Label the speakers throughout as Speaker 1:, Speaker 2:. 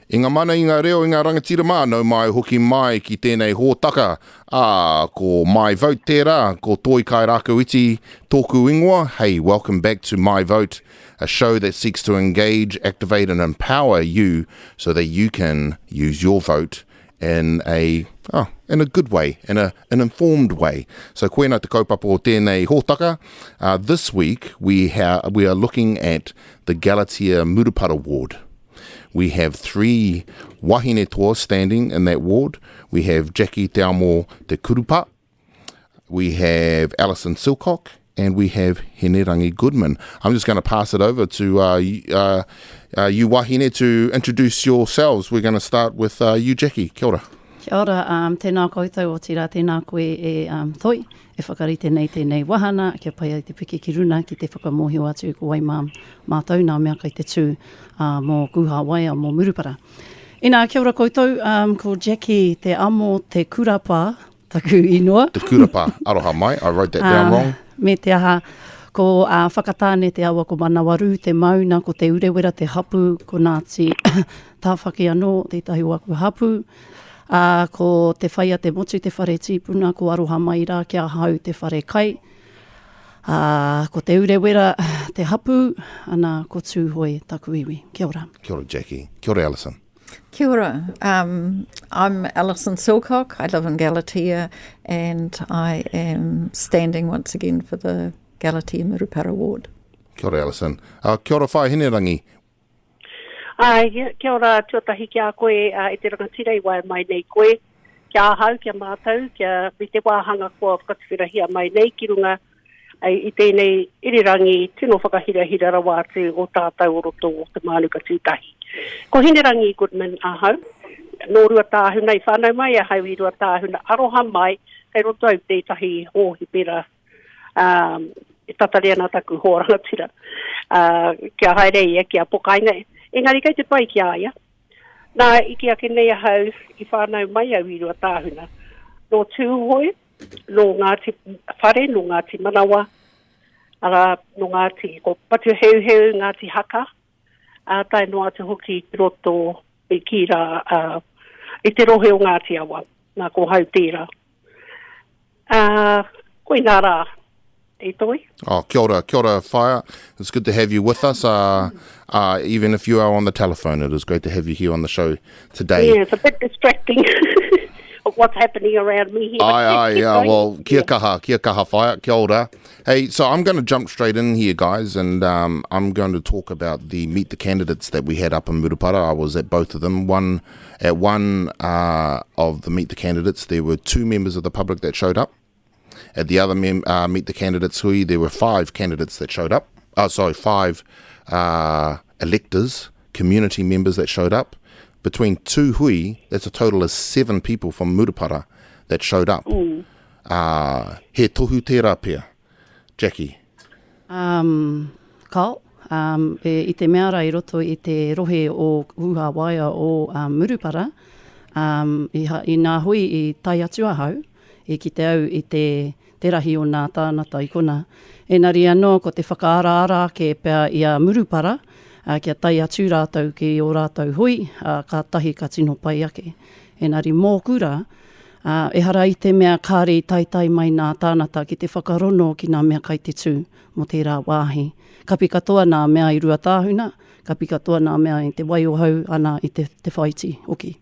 Speaker 1: I ngā mana, i ngā reo, i ngā rangatira mānau mai hoki mai ki tēnei hōtaka. Ko My Vote tērā, ko toi kai rākau iti tōku ingoa. Hey, welcome back to My Vote, a show that seeks to engage, activate and empower you so that you can use your vote in a good way, in an informed way. So koena te kaupapa o tēnei hōtaka. This week we are looking at the Galatea Murupara ward. We have 3 wahine toa standing in that ward. We have Jackie Te Amo Te Kurapa, we have Alison Silcock, and we have Hinerangi Goodman. I'm just going to pass it over to you wahine to introduce yourselves. We're going to start with you, Jackie. Kia ora.
Speaker 2: Kia ora, tēnā koutou o tira, tēnā koe e toi, e whakarite nei tēnei wahana, kia pai ai te piki ki runa, ki te whakamohio atu ko wai mātou, nā mea kai te tū mō kuha waia mō Murupara. Ina, kia ora koutou, ko Jackie Te Amo Te Kurapa, taku ingoa.
Speaker 1: Te Kurapa, aroha mai, I wrote that down wrong.
Speaker 2: Me te aha, ko whakatāne te awa ko manawaru, te mauna, ko te urewera, te hapu, ko Ngāti tāwhaki anō, te tahi waku hapu. Ko te whaia te motu te whare tīpuna, ko aroha mai rā kia hau te whare kai. Ko te urewera te hapu, ana ko tūhoi taku iwi. Kia ora.
Speaker 1: Kia ora, Jackie. Kia ora, Alison.
Speaker 3: Kia ora. I'm Alison Silcock. I live in Galatea and I am standing once again for the Galatea Murupara ward.
Speaker 1: Kia ora, Alison. Kia ora whai Hinerangi.
Speaker 4: Kia ora tuatahi kia koe e te rangatira i wai mai nei koe. Kia ahau, kia mātou, kia me te wāhanga kua whakatiwhirahia mai nei ki runga i tēnei irirangi tino whakahirahira rawa atu o tātou o roto o te mānuka tūtahi. Ko Hinerangi Goodman ahau, nō rua tāhu nei whānau mai, ahau i rua tāhu na aroha mai, kei roto au tētahi hōhi pera e tatarea taku hōrangatira. Kia haere ia, kia pokainga. Engari kei te pai ki aia. Nā iki ake nei ahau i whānau mai au i rua tāhuna. Nō tūhoi, nō Ngāti whare, nō Ngāti manawa, nō Ngāti ko patu heu, Ngāti haka. Tai no atu hoki roto i kira i te rohe o Ngāti awa, nā ko hau tērā. Koe nā rā.
Speaker 1: Oh, kia ora, whaia. It's good to have you with us, even if you are on the telephone. It is great to have you here on the show today.
Speaker 4: Yeah, it's a bit distracting of what's happening around me here.
Speaker 1: Yeah, well, kia kaha whaia, kia ora. Hey, so I'm going to jump straight in here, guys, and I'm going to talk about the Meet the Candidates that we had up in Murupara. I was at both of them. At one of the Meet the Candidates, there were 2 members of the public that showed up. At the other Meet the Candidates hui, there were 5 candidates that showed up. 5 electors, community members that showed up. Between 2 hui, that's a total of 7 people from Murupara that showed up. He tohu tērā pia. Jackie.
Speaker 2: Kao, i te meara i roto i te rohe o uha waia o Murupara, i nā hui i tai atu ahau, i ki te au i te rahi o nā tānata i kona. Engari anō, ko te whakaara ke pēr i a Murupara, kia tai atu rātou ki o rātou hui, ka tahi ka tino pai ake. Engari mō kura, e hara i te mea kāre tai mai nā tānata ki te whakarono ki nā mea kai te tū mo tērā wāhi. Ka pika toa nā mea i rua tāhuna, ka pika toa nā mea i te wai o hau ana i te whaiti oki.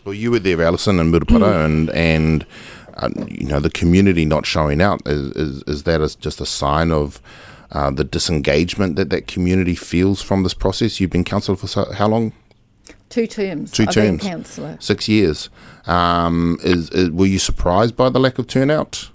Speaker 1: Well, you were there, Alison, in Murupara, and you know, the community not showing out, is that just a sign of the disengagement that community feels from this process? You've been councillor for how long?
Speaker 3: 2 terms.
Speaker 1: 2 terms.
Speaker 3: I've been councillor.
Speaker 1: 6 years. Were you surprised by the lack of turnout?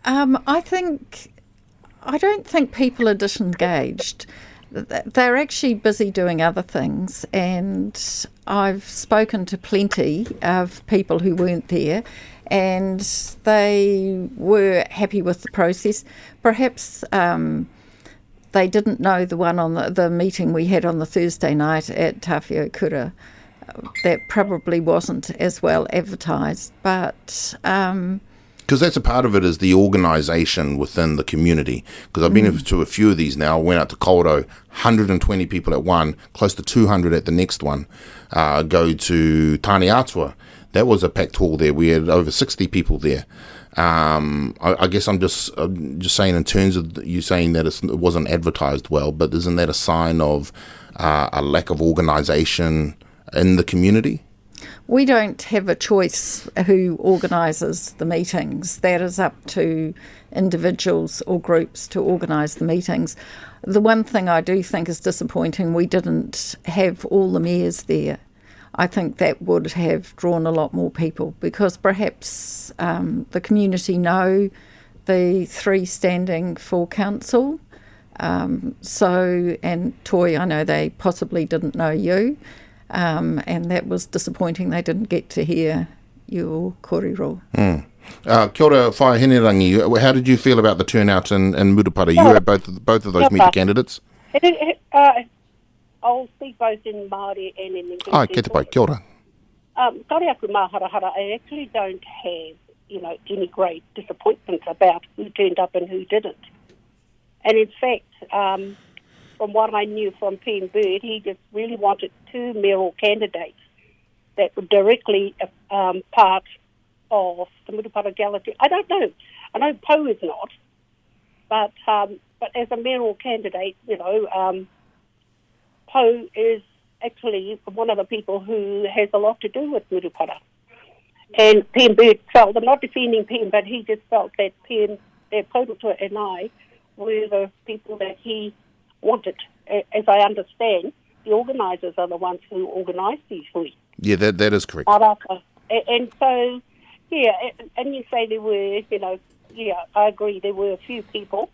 Speaker 3: I don't think people are disengaged. They're actually busy doing other things, and I've spoken to plenty of people who weren't there, and they were happy with the process. Perhaps they didn't know the one on the meeting we had on the Thursday night at Tawhio Kura. That probably wasn't as well advertised, but
Speaker 1: Because that's a part of it is the organisation within the community. Because I've been to a few of these now. I went out to Kauro, 120 people at one, close to 200 at the next one. Go to Tāne Atua. That was a packed hall there. We had over 60 people there. I guess I'm just saying in terms of you saying that it wasn't advertised well, but isn't that a sign of a lack of organisation in the community?
Speaker 3: We don't have a choice who organises the meetings. That is up to individuals or groups to organise the meetings. The one thing I do think is disappointing, we didn't have all the mayors there. I think that would have drawn a lot more people because perhaps the community know the three standing for council. And Toi, I know they possibly didn't know you. And that was disappointing. They didn't get to hear your kōrero.
Speaker 1: Kia ora, Whai Hinerangi. How did you feel about the turnout in Murupara? You had both of those media candidates.
Speaker 4: I'll speak both in Māori and in English.
Speaker 1: Kia te pai, kia ora.
Speaker 4: Kare aku māharahara, I actually don't have, any great disappointments about who turned up and who didn't. And in fact, from what I knew from Pen Bird, he just really wanted two mayoral candidates that were directly part of the Murupara Galatea. I don't know. I know Poe is not, but as a mayoral candidate, Poe is actually one of the people who has a lot to do with Murupara. And Pen Bird felt, I'm not defending Pen, but he just felt that Pourotua and I were the people that he wanted. As I understand, the organisers are the ones who organise these hui.
Speaker 1: Yeah, that is correct.
Speaker 4: Maraka. And so, and you say there were, I agree, there were a few people,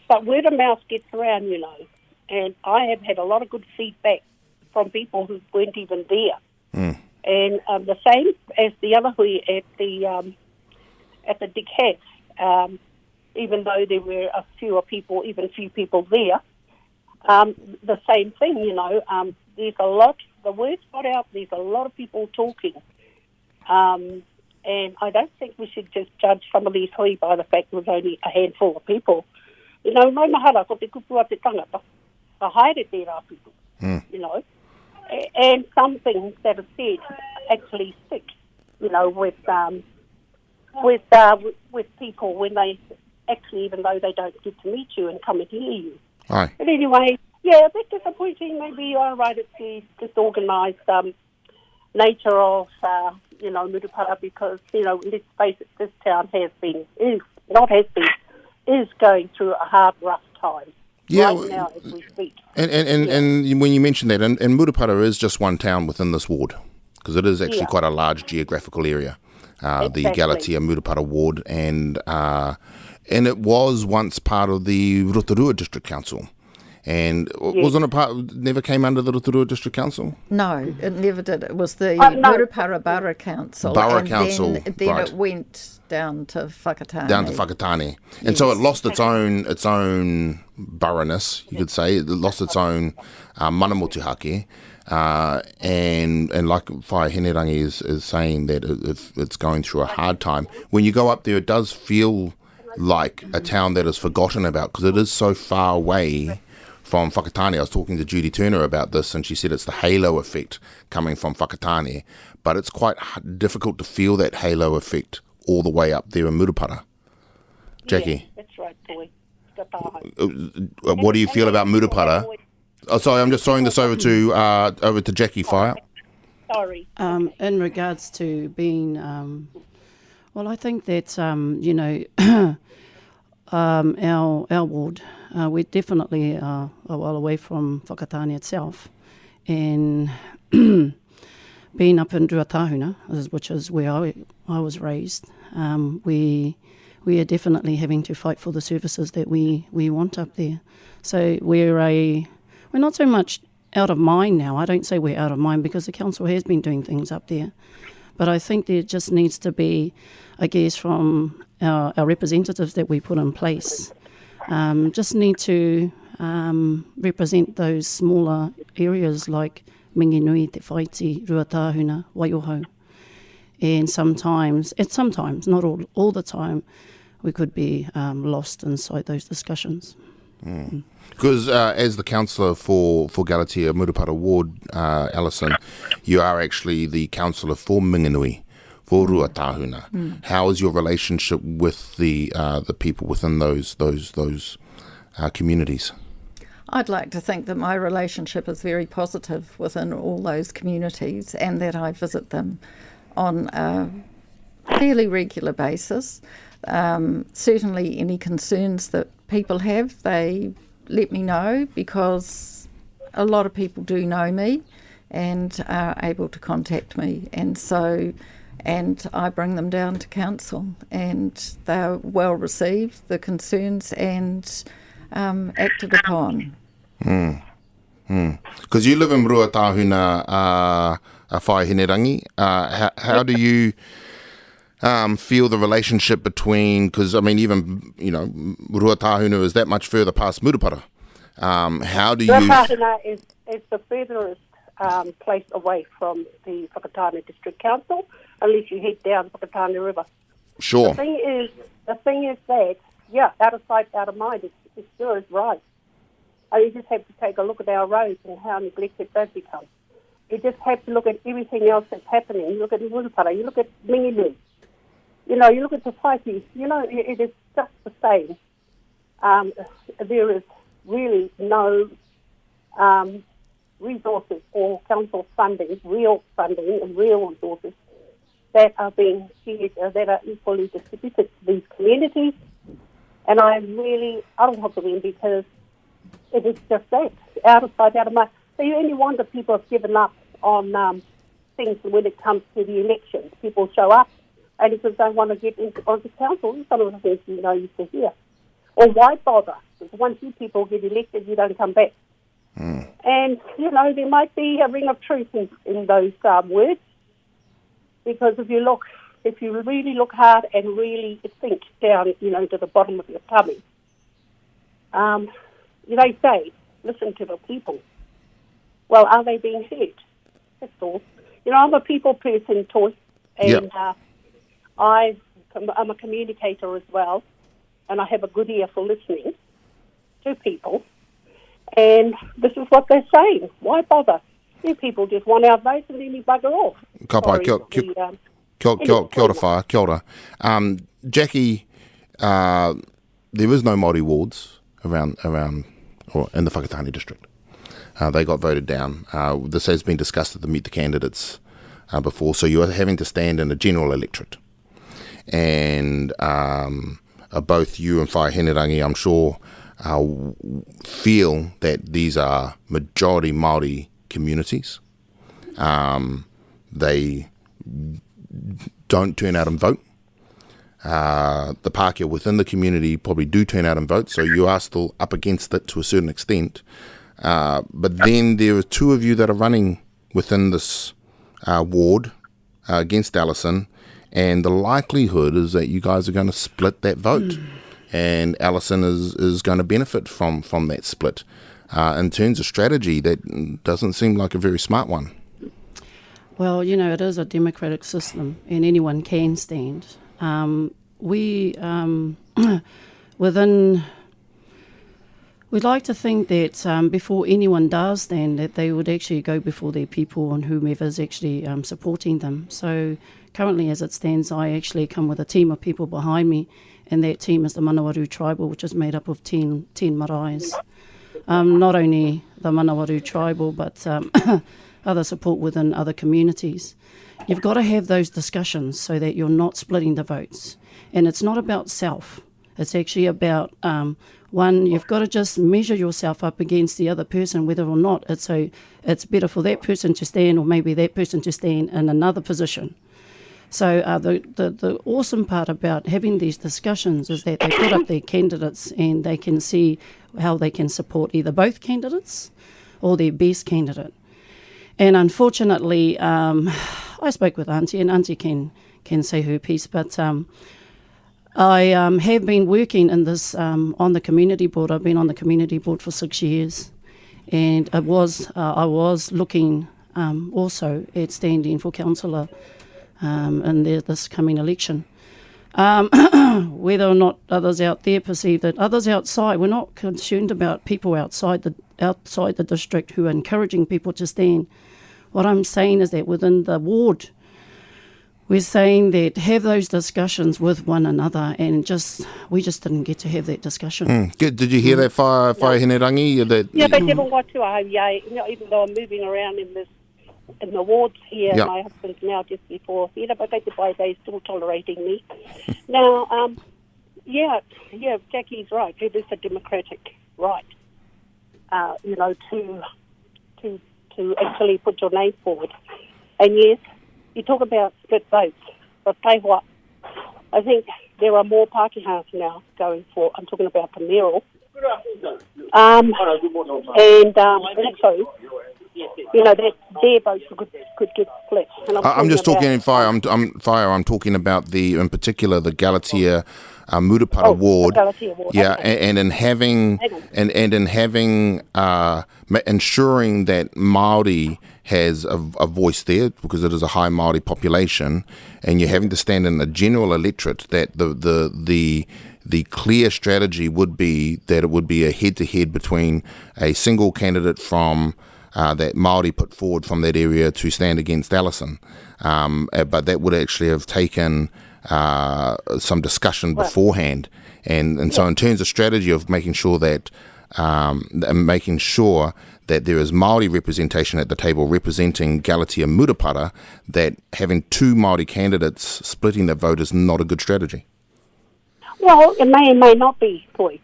Speaker 4: but word of mouth gets around, and I have had a lot of good feedback from people who weren't even there. And the same as the other hui at the Dick Hatch, even though there were few people there, the same thing, there's a lot, the word's got out, there's a lot of people talking. And I don't think we should just judge some of these hui by the fact there's only a handful of people. Mai mahara ko te kupua te tangata, ka haere te rā people, And some things that are said actually stick, with people when they actually, even though they don't get to meet you and come and hear you.
Speaker 1: Aye.
Speaker 4: But anyway, a bit disappointing. Maybe you are right. It's the disorganised nature of, Murupara because, let's face it, this town is going through a hard, rough time.
Speaker 1: Yeah,
Speaker 4: right now as we speak.
Speaker 1: And when you mention that, and Murupara is just one town within this ward, because it is actually quite a large geographical area, the Galatea Murupara ward, and it was once part of the Rotorua District Council. And wasn't it never came under the Rotorua District Council?
Speaker 3: No, it never did. It was the Murupara Borough Council. Then
Speaker 1: right.
Speaker 3: It went down to
Speaker 1: Whakatane. And so it lost its own boroughness, you could say. It lost its own manamotuhake. And like Whai Hinerangi is saying that it's going through a hard time. When you go up there, it does feel like a town that is forgotten about because it is so far away from Whakatane. I was talking to Judy Turner about this, and she said it's the halo effect coming from Whakatane, but it's quite difficult to feel that halo effect all the way up there in Murupara. Jackie?
Speaker 4: Yeah, that's right, boy.
Speaker 1: What do you feel about Murupara? Oh, sorry, I'm just throwing this over to Jackie. Fire.
Speaker 4: Sorry.
Speaker 2: In regards to being, I think that our ward, we definitely are a while away from Whakatane itself, and being up in Ruatahuna, which is where I was raised, we are definitely having to fight for the services that we want up there. So we're not so much out of mind now. I don't say we're out of mind because the council has been doing things up there. But I think there just needs to be, I guess, from our representatives that we put in place, just need to represent those smaller areas like Minginui, Te Whaiti, Ruatahuna, Waiōhau. And sometimes, not all the time, we could be lost inside those discussions.
Speaker 1: Because as the councillor for Galatea Murupara Ward, Alison, you are actually the councillor for Minganui, for Ruatahuna. How is your relationship with the people within those communities?
Speaker 3: I'd like to think that my relationship is very positive within all those communities, and that I visit them on a fairly regular basis. Certainly any concerns that people have, they let me know, because a lot of people do know me and are able to contact me, and I bring them down to council, and they're well received, the concerns, and acted upon.
Speaker 1: Because you live in Ruatahuna, a whai Hinerangi. How do you feel the relationship between, because I mean, even, Ruatahuna is that much further past Murupara. How do you...
Speaker 4: Ruatahuna is the furthest place away from the Whakatane District Council, unless you head down the Whakatane River.
Speaker 1: Sure.
Speaker 4: The thing is that, out of sight, out of mind, it sure is right. You just have to take a look at our roads and how neglected they've become. You just have to look at everything else that's happening. You look at Murupara, you look at Minganui, you look at the Whaipi, it is just the same. There is really no resources or council funding, real funding and real resources that are being shared, that are equally distributed to these communities. And I'm really arohaka because it is just that, out of sight, out of mind. So you only wonder people have given up on things when it comes to the elections. People show up and because they want to get onto council, some of the things used to hear. Or why bother? Because once you people get elected, you don't come back. And, there might be a ring of truth in those words, because if you really look hard and really think down, to the bottom of your tummy, they say, listen to the people. Well, are they being heard? That's all. I'm a people person, Toy, and I'm a communicator as well, and I have a good ear for listening to people. And this is what they're saying. Why bother? You people just want our votes and then you bugger off.
Speaker 1: Kia ora whai, kia ora. Jackie, there is no Māori wards around or in the Whakatane district. They got voted down. This has been discussed at the Meet the Candidates before, so you are having to stand in a general electorate. And both you and Whai Hinerangi, I'm sure, feel that these are majority Māori communities. They don't turn out and vote. The Pākehā within the community probably do turn out and vote, so you are still up against it to a certain extent. But then there are two of you that are running within this ward against Alison, and the likelihood is that you guys are going to split that vote. And Alison is going to benefit from that split. In terms of strategy, that doesn't seem like a very smart one.
Speaker 2: Well, it is a democratic system and anyone can stand. We'd like to think that before anyone does stand, that they would actually go before their people and whomever's actually supporting them. So currently as it stands, I actually come with a team of people behind me, and that team is the Manawaru Tribal, which is made up of 10 marais. Not only the Manawaru Tribal, but other support within other communities. You've got to have those discussions so that you're not splitting the votes. And it's not about self. It's actually about, one, you've got to just measure yourself up against the other person, whether or not it's better for that person to stand or maybe that person to stand in another position. So the awesome part about having these discussions is that they put up their candidates and they can see how they can support either both candidates or their best candidate. And unfortunately, I spoke with Auntie, and Auntie can say her piece, but I have been working in this on the community board. I've been on the community board for 6 years, and I was looking also at standing for councillor in this coming election. Whether or not others out there perceive that, others outside, we're not concerned about people outside the district who are encouraging people to stand. What I'm saying is that within the ward, we're saying that have those discussions with one another, and we just didn't get to have that discussion.
Speaker 1: Did you hear that, Whaia Hinerangi?
Speaker 4: Yeah, but never got to even though I'm moving around in the wards here, my husband's now just before theatre, but they're still tolerating me. Now, Jackie's right. It is a democratic right, to actually put your name forward. And yes, you talk about split votes, but tell you what, I think there are more Pākehās now going for, I'm talking about the mayoral, and also, that their votes could get split. And
Speaker 1: I'm just talking in Whaia. I'm talking about in particular the Galatea Murupara ward.
Speaker 4: Galatea ward.
Speaker 1: Yeah,
Speaker 4: okay.
Speaker 1: and in having ensuring that Māori has a voice there, because it is a high Māori population, and you're having to stand in the general electorate, that the clear strategy would be that it would be a head-to-head between a single candidate from that Māori put forward from that area to stand against Alison. But that would actually have taken some discussion beforehand. And so in terms of strategy of making sure that there is Māori representation at the table representing Galatea Murupara, that having two Māori candidates splitting the vote is not a good strategy.
Speaker 4: Well, it may and may not be, Toy.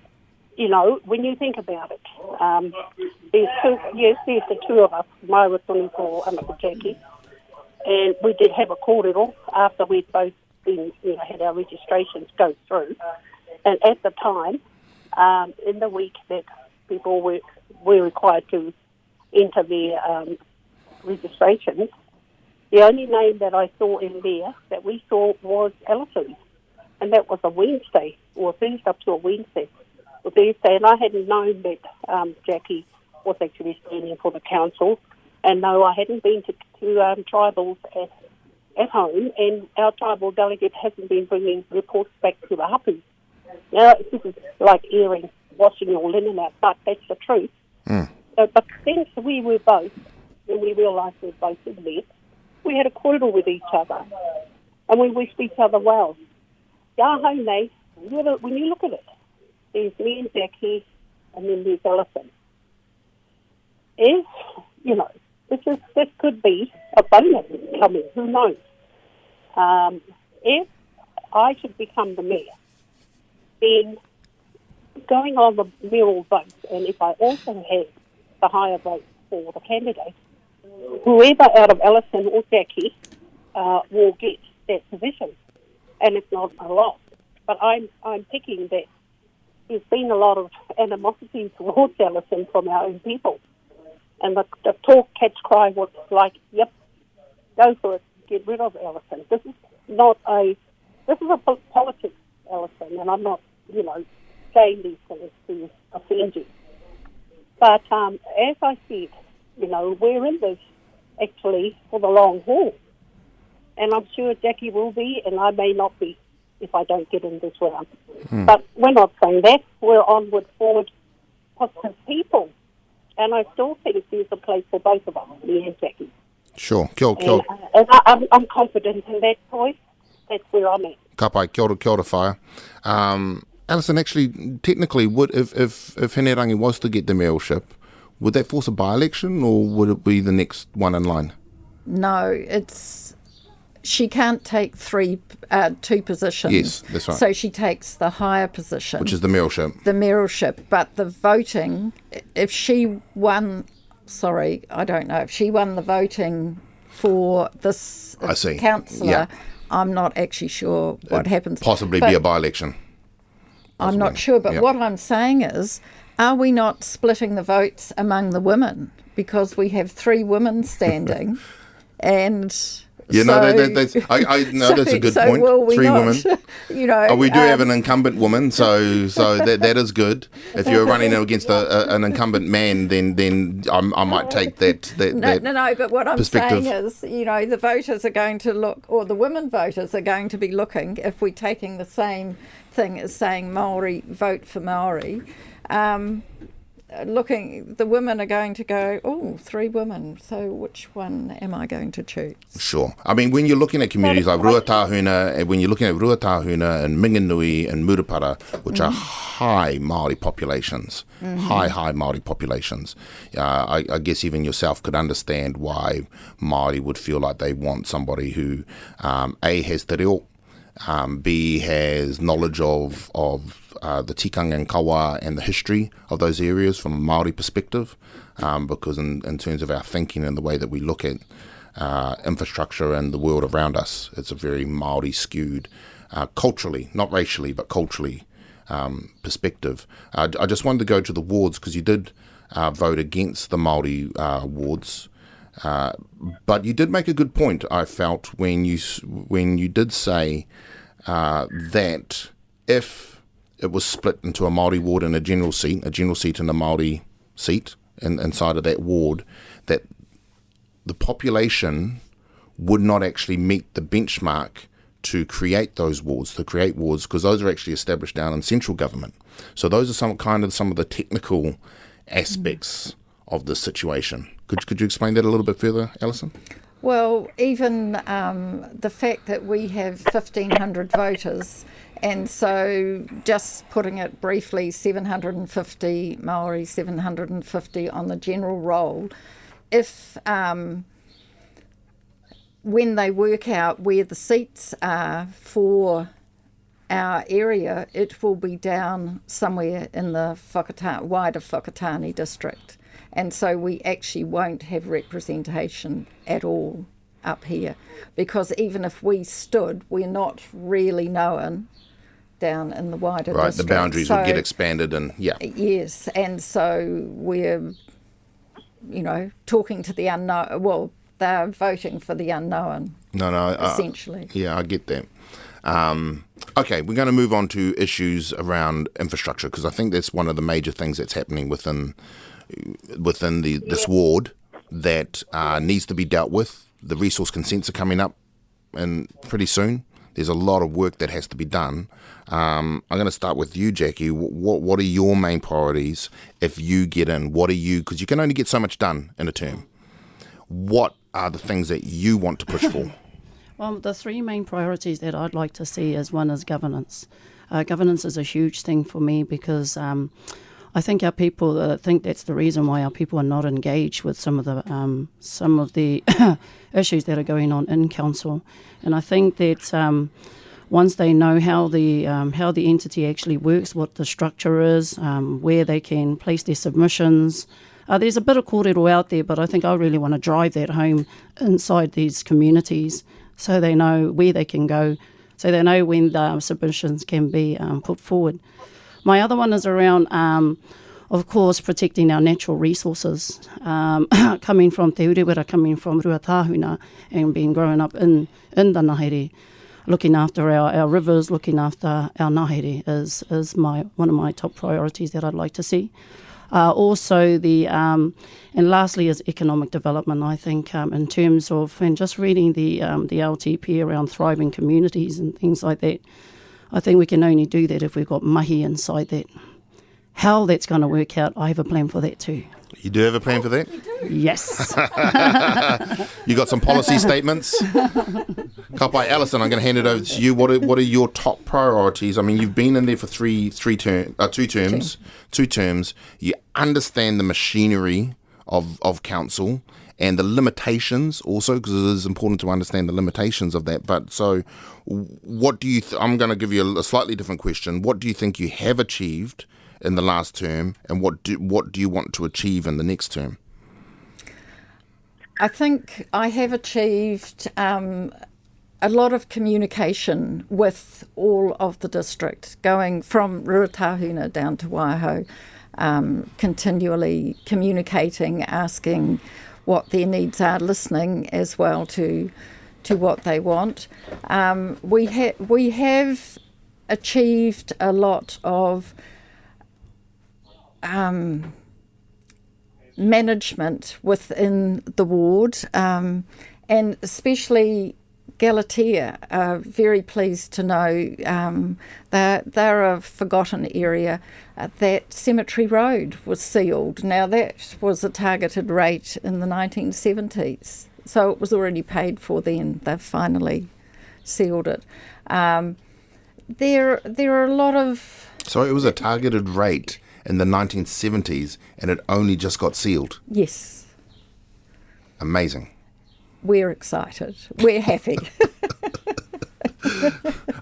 Speaker 4: When you think about it, there's the two of us, my returning for Jackie, and we did have a kōrero after we'd both been, had our registrations go through. And at the time, in the week that people were required to enter their registrations, the only name that I saw in there that we saw was Alison, and that was a Wednesday, or Thursday up to a Wednesday. And I hadn't known that Jackie was actually standing for the council, and no, I hadn't been to tribals at home, and our tribal delegate hasn't been bringing reports back to the hapu. Now, this is like washing your linen out, but that's the truth. So, but since we were both, and we realised we were both in there, we had a kōrero with each other, and we wished each other well. When you look at it, there's me and Jackie, and then there's Alison. This could be a bonus coming, who knows? If I should become the mayor, then going on the mayoral vote, and if I also have the higher vote for the candidate, whoever out of Alison or Jackie will get that position. And it's not a lot. But I'm picking that there's been a lot of animosity towards Alison from our own people. And the talk, catch cry was like, yep, go for it, get rid of Alison. This is a politics, Alison, and I'm not, saying these things to offend you. But as I said, we're in this actually for the long haul. And I'm sure Jackie will be, and I may not be if I don't get in this round. But we're not saying that. We're onward, forward, positive people. And I still think there's a place for both of us, me and Jackie.
Speaker 1: Sure.
Speaker 4: And I'm confident in that choice. That's where I'm at.
Speaker 1: Ka pai, kia ora Whaia. Alison, actually, technically, if Hinerangi was to get the mayoralship, would that force a by-election, or would it be the next one in line?
Speaker 3: No, she can't take two positions.
Speaker 1: Yes, that's right.
Speaker 3: So she takes the higher position,
Speaker 1: which is the mayoralship.
Speaker 3: The mayoralship, but the voting, if she won, I don't know, if she won the voting for this councillor, I'm not actually sure what happens.
Speaker 1: Possibly be a by-election.
Speaker 3: I'm not sure, but what I'm saying is, are we not splitting the votes among the women? Because we have 3 women standing, and
Speaker 1: Yeah, no, that's that's a good point.
Speaker 3: Will we
Speaker 1: 3
Speaker 3: not,
Speaker 1: women.
Speaker 3: You know,
Speaker 1: We do have an incumbent woman, so that is good. If you're running against an incumbent man, then I might take that
Speaker 3: No. But what I'm
Speaker 1: perspective.
Speaker 3: saying is, you know, the voters are going to look, or the women voters are going to be looking. If we're taking the same thing as saying Maori, vote for Maori. The women are going to go, oh, 3 women, so which one am I going to choose?
Speaker 1: Sure. I mean, when you're looking at communities like Ruatahuna, and when you're looking at Ruatahuna and Minganui and Murupara, which are high Māori populations, high Māori populations, I guess even yourself could understand why Māori would feel like they want somebody who, A, has te reo, B, has knowledge of the tikanga and kawa and the history of those areas from a Māori perspective, because in terms of our thinking and the way that we look at infrastructure and the world around us, it's a very Māori skewed, culturally, not racially, but culturally perspective. I just wanted to go to the wards, because you did vote against the Māori wards. But you did make a good point, I felt, when you did say that if it was split into a Māori ward and a general seat and a Māori seat inside of that ward, that the population would not actually meet the benchmark to create those wards, because those are actually established down in central government. So those are some of the technical aspects of this situation. Could you explain that a little bit further, Alison?
Speaker 3: Well, even the fact that we have 1,500 voters, and so just putting it briefly, 750 Māori, 750 on the general roll, if when they work out where the seats are for our area, it will be down somewhere in the wider Whakatane district. And so we actually won't have representation at all up here, because even if we stood, we're not really known down in the wider district. Right, the
Speaker 1: boundaries will get expanded, and yeah.
Speaker 3: Yes, and so we're, talking to the unknown. Well, they're voting for the unknown. No, essentially.
Speaker 1: Yeah, I get that. Okay, we're going to move on to issues around infrastructure, because I think that's one of the major things that's happening within this ward that needs to be dealt with. The resource consents are coming up and pretty soon. There's a lot of work that has to be done. I'm going to start with you, Jackie. What are your main priorities if you get in? Because you can only get so much done in a term. What are the things that you want to push for?
Speaker 2: Well, the 3 main priorities that I'd like to see is, one is governance. Governance is a huge thing for me, because I think our people think that's the reason why our people are not engaged with some of the issues that are going on in council. And I think that once they know how the entity actually works, what the structure is, where they can place their submissions. There's a bit of kōrero out there, but I think I really want to drive that home inside these communities, so they know where they can go, so they know when the submissions can be put forward. My other one is around, of course, protecting our natural resources. Coming from Te Urewera, coming from Ruatahuna, and being growing up in the Nahere, looking after our rivers, looking after our Nahere is one of my top priorities that I'd like to see. Also, and lastly is economic development. I think in terms of, and just reading the LTP around thriving communities and things like that, I think we can only do that if we've got mahi inside that. How that's going to work out, I have a plan for that too.
Speaker 1: You do have a plan for that?
Speaker 2: Yes.
Speaker 1: You got some policy statements? Kapai, Alison, I'm going to hand it over to you. What are your top priorities? I mean, you've been in there for two terms. You understand the machinery of council and the limitations also, because it is important to understand the limitations of that. But so what do you I'm going to give you a slightly different question. What do you think you have achieved in the last term, and what do you want to achieve in the next term?
Speaker 3: I think I have achieved a lot of communication with all of the district, going from Ruatahuna down to Waiho, continually communicating, asking what their needs are, listening as well to to what they want. We have achieved a lot of management within the ward, and especially Galatea are very pleased to know they're a forgotten area. That Cemetery Road was sealed. Now that was a targeted rate in the 1970s, so it was already paid for then. They've finally sealed it. There are a lot of...
Speaker 1: So it was a targeted rate in the 1970s and it only just got sealed.
Speaker 3: Yes.
Speaker 1: Amazing.
Speaker 3: We're excited. We're happy.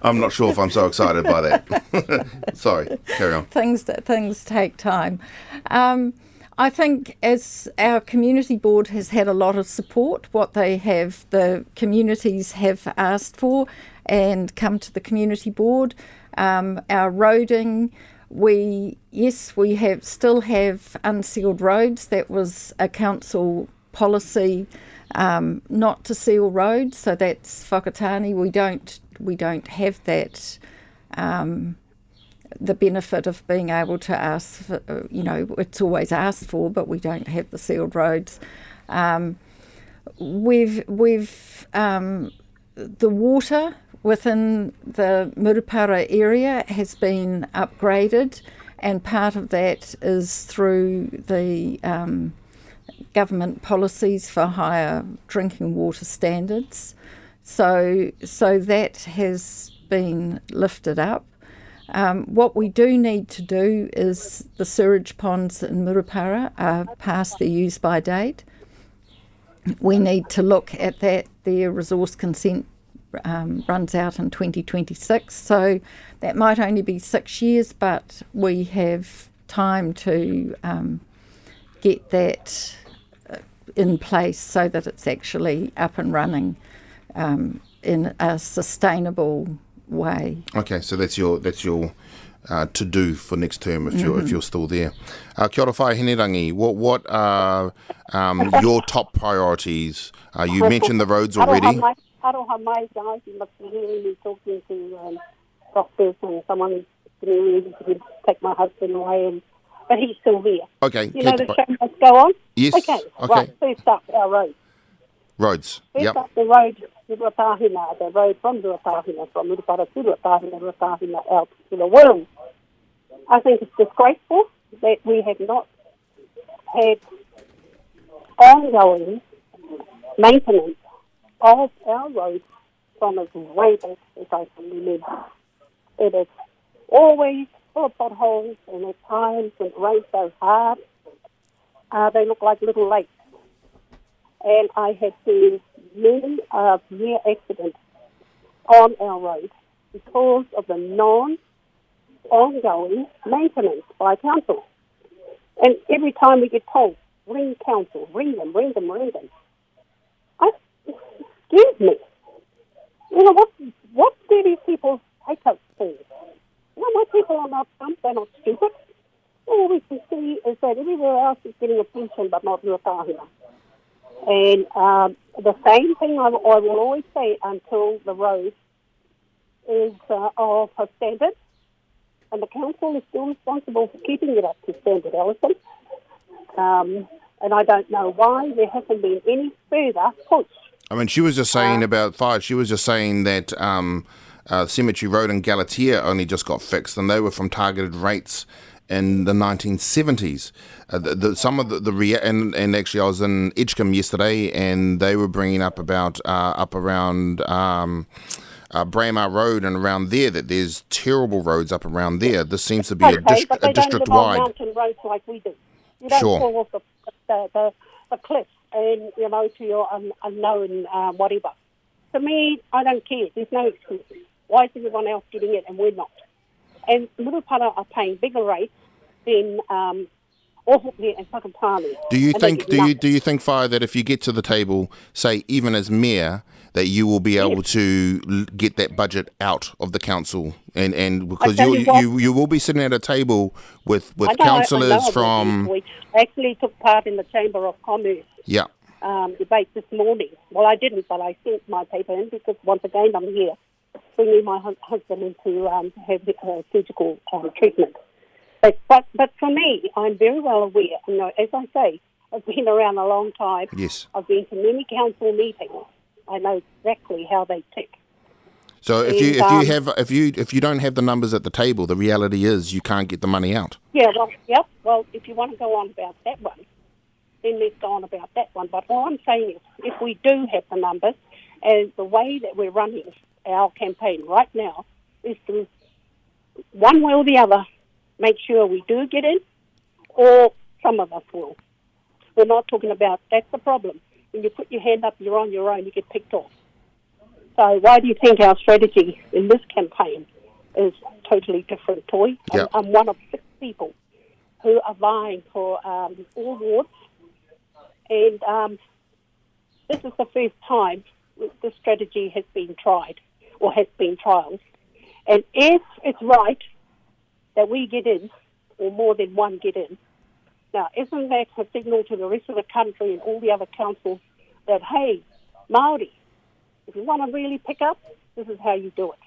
Speaker 1: I'm not sure if I'm so excited by that. Sorry, carry on.
Speaker 3: Things take time. I think as our community board has had a lot of support, the communities have asked for and come to the community board. Our roading, we still have unsealed roads. That was a council policy not to seal roads, so that's whakatane. We don't have that the benefit of being able to ask for, it's always asked for, but we don't have the sealed roads. We've the water within the Murupara area has been upgraded, and part of that is through the government policies for higher drinking water standards. So that has been lifted up. What we do need to do is the sewage ponds in Murupara are past their use-by date. We need to look at that. Their resource consent runs out in 2026, so that might only be 6 years, but we have time to get that in place so that it's actually up and running in a sustainable way.
Speaker 1: Okay, so that's your to do for next term if you're still there. Kia ora whai Hinerangi, what are your top priorities? You mentioned the roads already.
Speaker 4: Aroha mai, guys, you must be hearing me talking to doctors and someone getting ready to take my husband away, but he's still here.
Speaker 1: Okay.
Speaker 4: You know the show must go on?
Speaker 1: Yes.
Speaker 4: Okay. Right, first up, our roads.
Speaker 1: Roads,
Speaker 4: First up, the road to Ruatahina, the road from Ruatahina, from Murupara to Ruatahina out to the world. I think it's disgraceful that we have not had ongoing maintenance of our roads from as way back as I can remember. It is always full of potholes, and at times when it rains so hard, they look like little lakes. And I have seen many near accidents on our roads because of the ongoing maintenance by council. And every time we get told, ring council, ring them. Excuse me. What do these people take us for? My people are not dumb, they're not stupid. All we can see is that everywhere else is getting a pension, but not Ruatahina. And the same thing I will always say until the road is of a standard, and the council is still responsible for keeping it up to standard, Alison. And I don't know why there hasn't been any further push.
Speaker 1: I mean, she was just saying about fire. She was just saying that Cemetery Road in Galatea only just got fixed, and they were from targeted rates in the 1970s. Some of and actually I was in Edgecombe yesterday, and they were bringing up about up around Braemar Road and around there, that there's terrible roads up around there. This seems to be a district-wide.
Speaker 4: Don't live on mountain roads like we do. You don't fall off the cliff and, to your unknown whatever. To me, I don't care. There's no excuses. Why is everyone else getting it and we're not? And Murupara are paying bigger rates than Ohope and Whakatane.
Speaker 1: Do you think, Fire, that if you get to the table, say even as mayor, that you will be able to get that budget out of the council, and because you will be sitting at a table with councillors from.
Speaker 4: We actually took part in the Chamber of Commerce.
Speaker 1: Yeah.
Speaker 4: debate this morning. Well, I didn't, but I sent my paper in because, once again, I'm here bringing my husband in to have surgical treatment. But for me, I'm very well aware, as I say, I've been around a long time.
Speaker 1: Yes.
Speaker 4: I've been to many council meetings. I know exactly how they tick.
Speaker 1: So if you don't have the numbers at the table, the reality is you can't get the money out.
Speaker 4: Yeah, well, yep. Well, if you want to go on about that one, then let's go on about that one. But all I'm saying is, if we do have the numbers, and the way that we're running our campaign right now is to, one way or the other, make sure we do get in, or some of us will. We're not talking about, that's the problem. When you put your hand up, you're on your own, you get picked off. So why do you think our strategy in this campaign is totally different, Toy?
Speaker 1: Yep.
Speaker 4: I'm one of 6 people who are vying for all wards, and this is the first time this strategy has been tried, or has been trialled. And if it's right that we get in, or more than one get in, now isn't that a signal to the rest of the country and all the other councils that, hey, Māori, if you want to really pick up, this is how you do it.